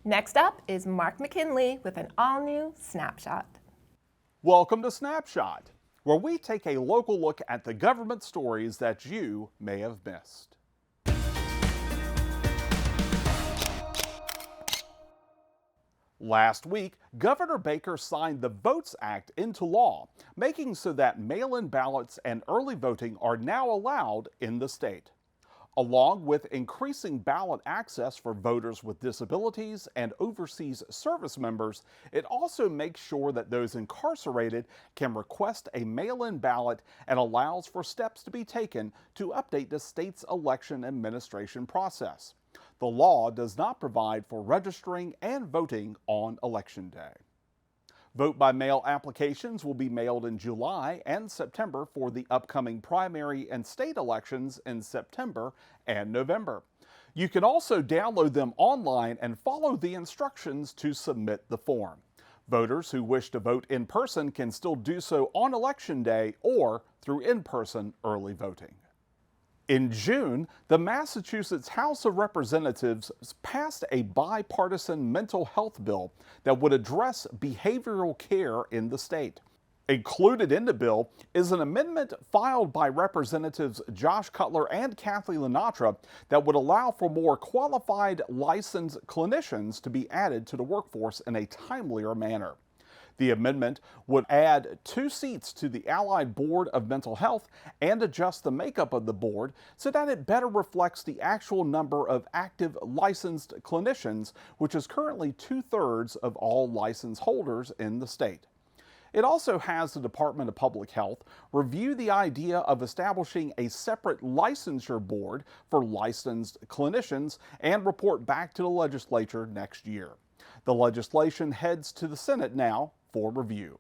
Next up is Mark McKinley with an all-new Snapshot. Welcome to Snapshot, where we take a local look at the government stories that you may have missed. Last week, Governor Baker signed the Votes Act into law, making so that mail-in ballots and early voting are now allowed in the state. Along with increasing ballot access for voters with disabilities and overseas service members, it also makes sure that those incarcerated can request a mail-in ballot and allows for steps to be taken to update the state's election administration process. The law does not provide for registering and voting on Election Day. Vote-by-mail applications will be mailed in July and September for the upcoming primary and state elections in September and November. You can also download them online and follow the instructions to submit the form. Voters who wish to vote in person can still do so on Election Day or through in-person early voting. In June, the Massachusetts House of Representatives passed a bipartisan mental health bill that would address behavioral care in the state. Included in the bill is an amendment filed by Representatives Josh Cutler and Kathleen Lenatra that would allow for more qualified licensed clinicians to be added to the workforce in a timelier manner. The amendment would add 2 seats to the Allied Board of Mental Health and adjust the makeup of the board so that it better reflects the actual number of active licensed clinicians, which is currently 2/3 of all license holders in the state. It also has the Department of Public Health review the idea of establishing a separate licensure board for licensed clinicians and report back to the legislature next year. The legislation heads to the Senate now for review.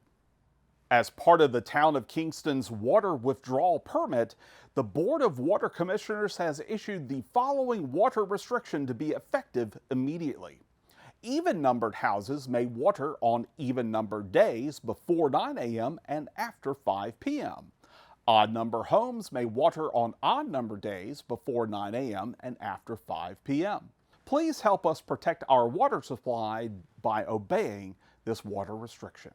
As part of the town of Kingston's water withdrawal permit, the Board of Water Commissioners has issued the following water restriction to be effective immediately. Even-numbered houses may water on even-numbered days before 9 a.m. and after 5 p.m. Odd-number homes may water on odd-number days before 9 a.m. and after 5 p.m. Please help us protect our water supply by obeying this water restriction.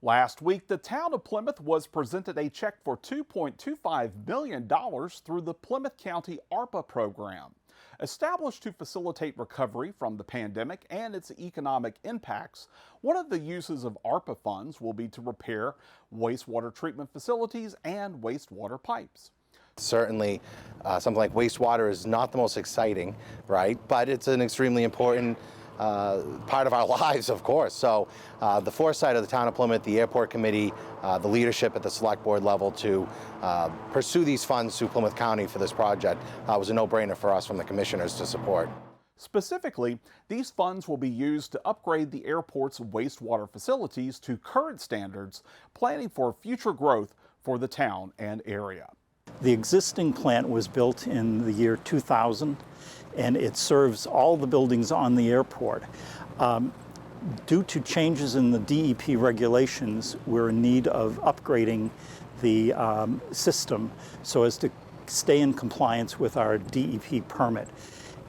Last week, the town of Plymouth was presented a check for $2.25 million through the Plymouth County ARPA program. Established to facilitate recovery from the pandemic and its economic impacts, one of the uses of ARPA funds will be to repair wastewater treatment facilities and wastewater pipes. Certainly, something like wastewater is not the most exciting, right? But it's an extremely important part of our lives, of course. So the foresight of the town of Plymouth, the airport committee, the leadership at the select board level to pursue these funds through Plymouth County for this project was a no-brainer for us from the commissioners to support. Specifically, these funds will be used to upgrade the airport's wastewater facilities to current standards, planning for future growth for the town and area. The existing plant was built in the year 2000, and it serves all the buildings on the airport. Due to changes in the DEP regulations, we're in need of upgrading the system so as to stay in compliance with our DEP permit.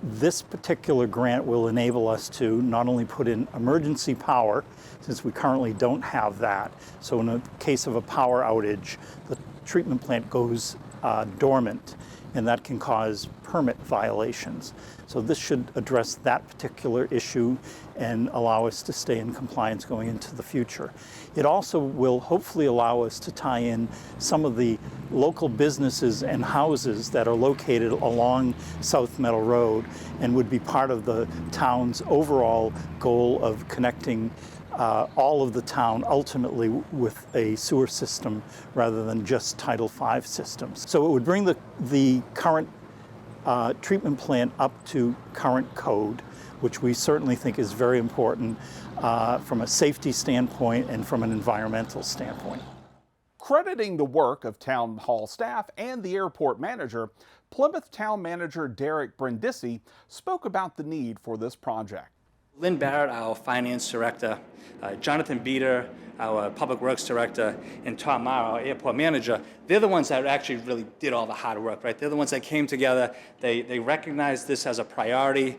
This particular grant will enable us to not only put in emergency power, since we currently don't have that. So in a case of a power outage, the treatment plant goes dormant, and that can cause permit violations. So this should address that particular issue and allow us to stay in compliance going into the future. It also will hopefully allow us to tie in some of the local businesses and houses that are located along South Meadow Road and would be part of the town's overall goal of connecting all of the town ultimately with a sewer system rather than just Title V systems. So it would bring the current treatment plant up to current code, which we certainly think is very important from a safety standpoint and from an environmental standpoint. Crediting the work of town hall staff and the airport manager, Plymouth Town Manager Derek Brindisi spoke about the need for this project. Lynn Barrett, our finance director, Jonathan Beater, our public works director, and Tom Mara, our airport manager, they're the ones that actually really did all the hard work, right? They're the ones that came together. They recognized this as a priority.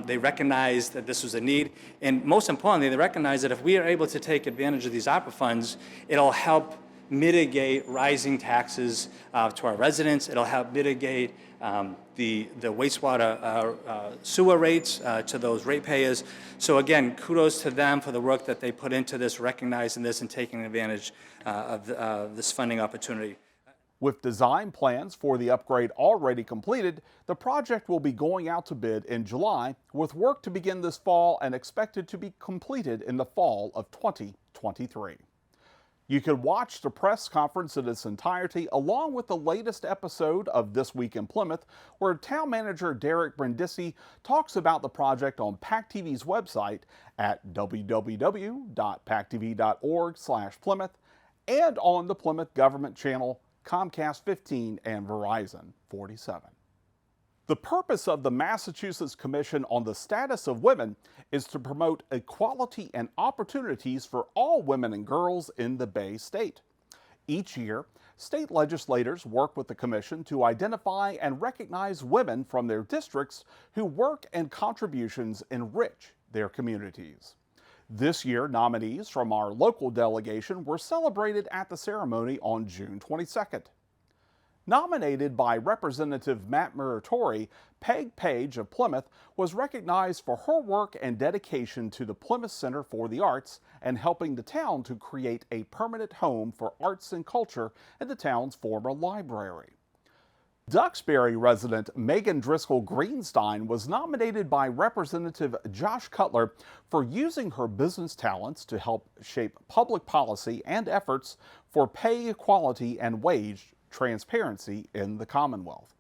They recognized that this was a need. And most importantly, they recognized that if we are able to take advantage of these ARPA funds, it'll help mitigate rising taxes to our residents. It'll help mitigate the wastewater sewer rates to those ratepayers. So again, kudos to them for the work that they put into this, recognizing this and taking advantage of this funding opportunity. With design plans for the upgrade already completed, the project will be going out to bid in July, with work to begin this fall and expected to be completed in the fall of 2023. You can watch the press conference in its entirety along with the latest episode of This Week in Plymouth, where Town Manager Derek Brindisi talks about the project on PacTV's website at www.pactv.org/Plymouth and on the Plymouth Government Channel, Comcast 15 and Verizon 47. The purpose of the Massachusetts Commission on the Status of Women is to promote equality and opportunities for all women and girls in the Bay State. Each year, state legislators work with the Commission to identify and recognize women from their districts whose work and contributions enrich their communities. This year, nominees from our local delegation were celebrated at the ceremony on June 22nd. Nominated by Representative Matt Muratori, Peg Page of Plymouth was recognized for her work and dedication to the Plymouth Center for the Arts and helping the town to create a permanent home for arts and culture in the town's former library. Duxbury resident Megan Driscoll Greenstein was nominated by Representative Josh Cutler for using her business talents to help shape public policy and efforts for pay equality and wage transparency in the Commonwealth.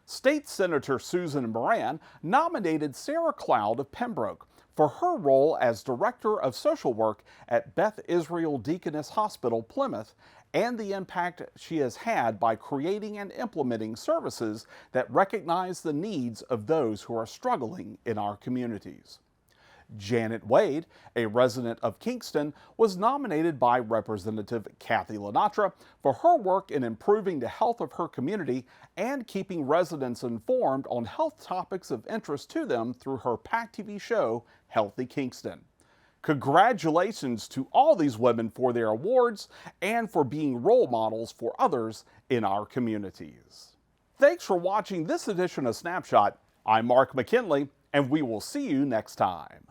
State Senator Susan Moran nominated Sarah Cloud of Pembroke for her role as Director of Social Work at Beth Israel Deaconess Hospital, Plymouth, and the impact she has had by creating and implementing services that recognize the needs of those who are struggling in our communities. Janet Wade, a resident of Kingston, was nominated by Representative Kathy Lenatra for her work in improving the health of her community and keeping residents informed on health topics of interest to them through her PacTV show, Healthy Kingston. Congratulations to all these women for their awards and for being role models for others in our communities. Thanks for watching this edition of Snapshot. I'm Mark McKinley, and we will see you next time.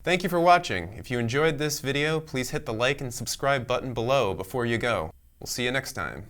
Thank you for watching. If you enjoyed this video, please hit the like and subscribe button below before you go. We'll see you next time.